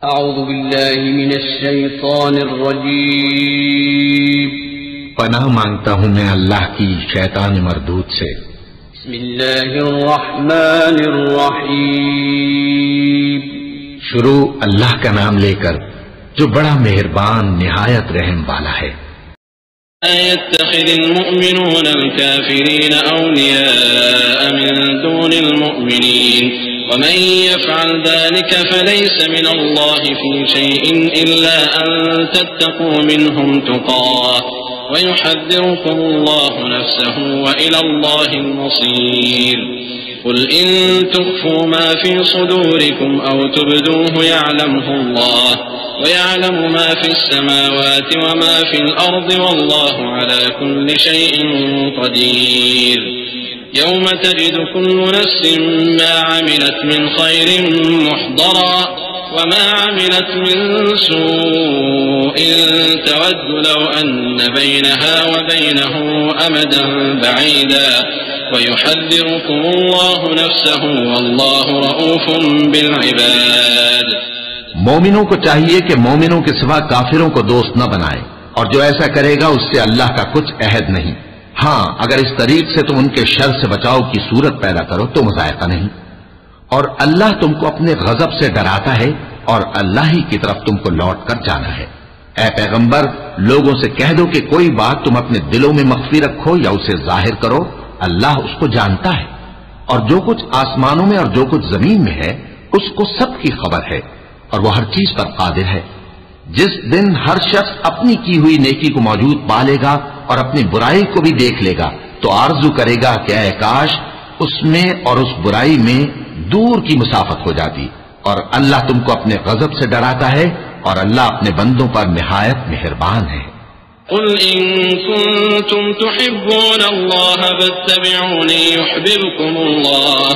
अऊज़ु बिल्लाहि मिनश शैतानिर रजीम। पनाह मांगता हूँ मैं अल्लाह की शैतान मरदूद से। बिस्मिल्लाहिर रहमानिर रहीम। शुरू अल्लाह का नाम लेकर जो बड़ा मेहरबान निहायत रहम वाला है। यत्तखिज़ुल मुअमिनूना अल-काफिरीना औलिया मिन दूनिल मुअमिनीन वमन यफ़अल ज़ालिका फ़लैसा मिनल्लाहि फ़ी शैइन इल्ला अन तत्तक़ू मिनहुम तुक़ाह व युहज़्ज़िरुकुमुल्लाहु नफ़्सहु व इलल्लाहिल मसीर। क़ुल इन तुख़्फ़ू मा फ़ी सुदूरिकुम औ तुब्दूहु यअलमुहुल्लाह व यअलमु मा फ़िस समावाति व मा फ़िल अर्दि वल्लाहु अला कुल्लि शैइन क़दीर। यौम तजिदु कुल्लु नफ्सिन मा अमिलत मिन खैरिन मुहदरा व मा अमिलत मिन सूइन तवद्दु लौ अन्न बैनहा व बैनहु अमदन बईदा व युहज़्ज़िरुकुमुल्लाहु नफ़्सहु वल्लाहु रऊफ़ुन बिल इबाद। मोमिनों को चाहिए कि मोमिनों के सिवा काफिरों को दोस्त न बनाए, और जो ऐसा करेगा उससे अल्लाह का कुछ अहद नहीं। हाँ, अगर इस तरीक से तुम उनके शर से बचाव की सूरत पैदा करो तो मुज़ायका नहीं। और अल्लाह तुमको अपने गजब से डराता है और अल्लाह ही की तरफ तुमको लौट कर जाना है। ऐ पैगंबर, लोगों से कह दो कि कोई बात तुम अपने दिलों में मख्फी रखो या उसे जाहिर करो, अल्लाह उसको जानता है। और जो कुछ आसमानों में और जो कुछ जमीन में है उसको सबकी खबर है और वह हर चीज पर कादिर है। जिस दिन हर शख्स अपनी की हुई नेकी को मौजूद पा लेगा और अपनी बुराई को भी देख लेगा तो आरजू करेगा कि ऐ काश उसमें और उस बुराई में दूर की मुसाफत हो जाती। और अल्लाह तुमको अपने गजब से डराता है और अल्लाह अपने बंदों पर निहायत मेहरबान है। क़ुल इन कुंतुम तुहिब्बूनल्लाह फत्तबिऊनी युहब्बिबकुमुल्लाह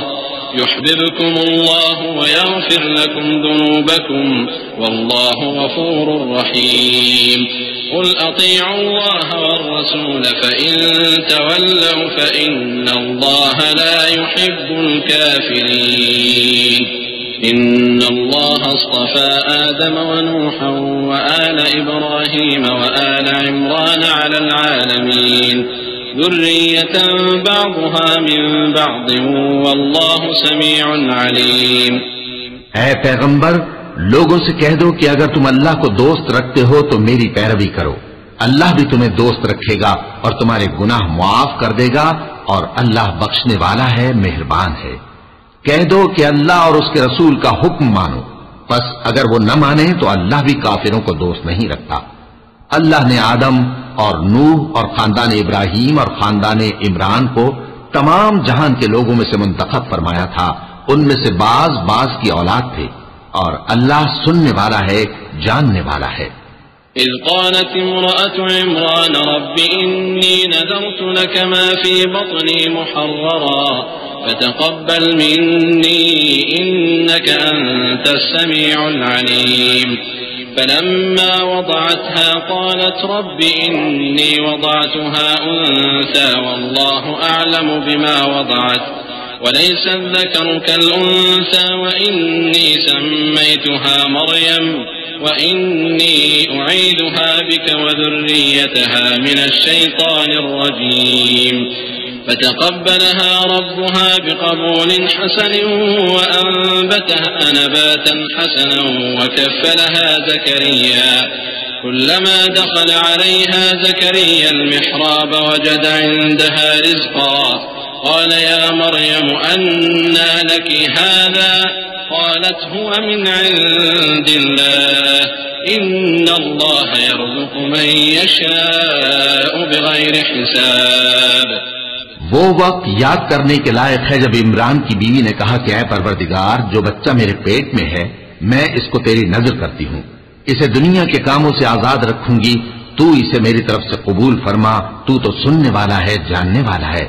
व यग़फिर लकुम ज़ुनूबकुम वल्लाहु गफ़ूरुर रहीम। क़ुल अतीअुल्लाह वर्रसूल फ़इन तवल्लव फ़इन्नल्लाह ला युहिब्बुल काफ़िरीन। इन्नल्लाह अस्तफ़ा आदम व नूहन व आल इब्राहीम व आल इमरान अलल आलमीन ज़ुर्रियतन बअदुहा मिन बअदिन वल्लाहु समीउन अलीम। ऐ पैगंबर, लोगों से कह दो कि अगर तुम अल्लाह को दोस्त रखते हो तो मेरी पैरवी करो। अल्लाह भी तुम्हें दोस्त रखेगा और तुम्हारे गुनाह मुआफ कर देगा और अल्लाह बख्शने वाला है, मेहरबान है। कह दो कि अल्लाह और उसके रसूल का हुक्म मानो। बस अगर वो न माने तो अल्लाह भी काफिरों को दोस्त नहीं रखता। अल्लाह ने आदम और नूह और खानदान इब्राहीम और खानदान इमरान को तमाम जहान के लोगों में से मुंतखब फरमाया था। उनमें से बाज बाज की औलाद थे और अल्लाह सुनने वाला है, जानने वाला है। इज़ क़ालत इम्रअतु इमरान रब्बि इन्नी नज़रतु लक मा फ़ी बत्नी मुहर्ररा फ़तक़ब्बल मिन्नी इन्नका अंतस समीउल अलीम। فلما وضعتها قالت رب إني وضعتها أنثى والله أعلم بما وضعت وليس الذكر كالأنثى وإني سميتها مريم وإني أعيذها بك وذريتها من الشيطان الرجيم فتقبلها ربها بقبول حسن وأنبتها نباتا حسنا وكفلها زكريا كلما دخل عليها زكريا المحراب وجد عندها رزقا قال يا مريم أنى لك هذا قالت هو من عند الله إن الله يرزق من يشاء بغير حساب। वो वक्त याद करने के लायक है जब इमरान की बीवी ने कहा कि ऐ परवरदिगार, जो बच्चा मेरे पेट में है मैं इसको तेरी नजर करती हूँ, इसे दुनिया के कामों से आजाद रखूंगी, तू इसे मेरी तरफ से कबूल फरमा, तू तो सुनने वाला है, जानने वाला है।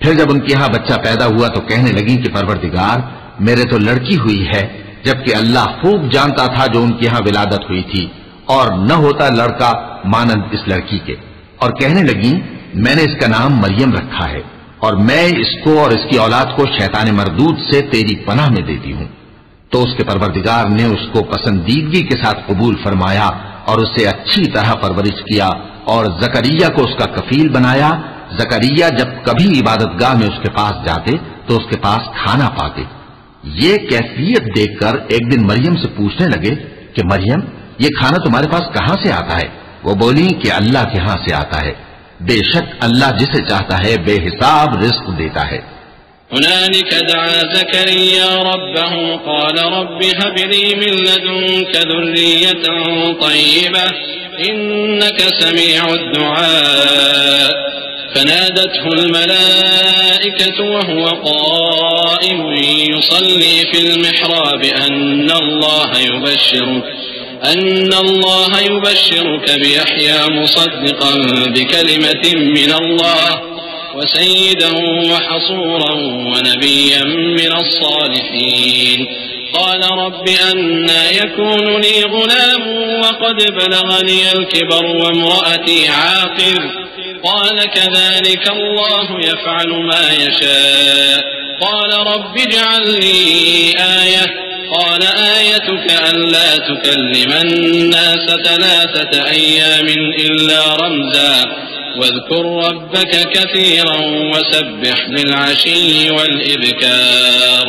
फिर जब उनके यहाँ बच्चा पैदा हुआ तो कहने लगी कि परवरदिगार, मेरे तो लड़की हुई है, जबकि अल्लाह खूब जानता था जो उनके यहाँ विलादत हुई थी और न होता लड़का मानंद इस लड़की के। और कहने लगी, मैंने इसका नाम मरियम रखा है और मैं इसको और इसकी औलाद को शैतान मरदूद से तेरी पनाह में देती हूँ। तो उसके परवरदिगार ने उसको पसंदीदगी के साथ कबूल फरमाया और उसे अच्छी तरह परवरिश किया और जकरिया को उसका कफील बनाया। जकरिया जब कभी इबादतगाह में उसके पास जाते तो उसके पास खाना पाते। ये कैफियत देखकर एक दिन मरियम से पूछने लगे कि मरियम, ये खाना तुम्हारे पास कहां से आता है? वो बोली कि अल्लाह के यहां से आता है। बेशक अल्लाह जिसे चाहता है बेहिसाब रिस्क देता है। हुनालिक दआ ज़करिया रब्बहु क़ाल रब्बि हब ली मिन लदुनक ज़ुर्रियतन तय्यबह इन्नक समीउद दुआ فنادته الملائكة وهو قائم يصلي في المحراب أن الله يبشرك بيحيى مصدقا بكلمة من الله وسيدا وحصورا ونبيا من الصالحين قال رب أنى يكون لي غلام وقد بلغني الكبر وامرأتي عاقر قال كذلك الله يفعل ما يشاء قال رب اجعل لي آية قال آيتك ألا تكلم الناس 3 أيام إلا رمزا واذكر ربك كثيرا وسبح بالعشي والإبكار।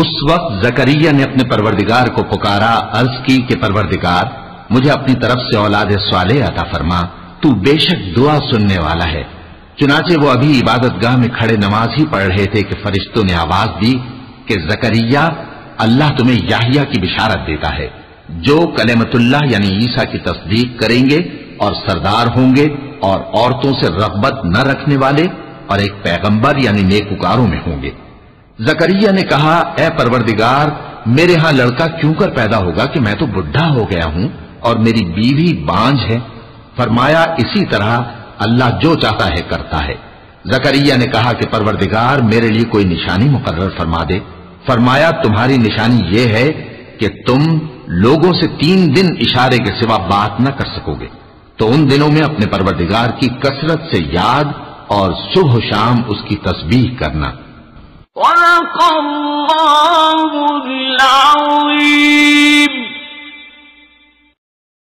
उस वक्त जकरिया ने अपने परवरदिगार को पुकारा, अर्ज की कि परवरदिगार, मुझे अपनी तरफ से औलाद स्वालेह अता फरमा, तू बेशक दुआ सुनने वाला है। चुनाचे वो अभी इबादतगाह में खड़े नमाज ही पढ़ रहे थे कि फरिश्तों ने आवाज दी कि जकरिया, अल्लाह तुम्हें याहिया की बिशारत देता है, जो कलेमतुल्लाह यानी ईसा की तस्दीक करेंगे और सरदार होंगे और औरतों से रग़बत न रखने वाले और एक पैगंबर यानी नेकुकारों में होंगे। जकरिया ने कहा, ए परवरदिगार, मेरे यहां लड़का क्यों कर पैदा होगा कि मैं तो बुढ़ा हो गया हूं और मेरी बीवी बांझ है। फरमाया, इसी तरह अल्लाह जो चाहता है करता है। जकरिया ने कहा कि परवरदिगार, मेरे लिए कोई निशानी मुकर्रर फरमा दे। फरमाया, तुम्हारी निशानी यह है कि तुम लोगों से 3 दिन इशारे के सिवा बात न कर सकोगे, तो उन दिनों में अपने परवरदिगार की कसरत से याद और सुबह शाम उसकी तस्बीह करना। सदक़ल्लाहुल अज़ीम।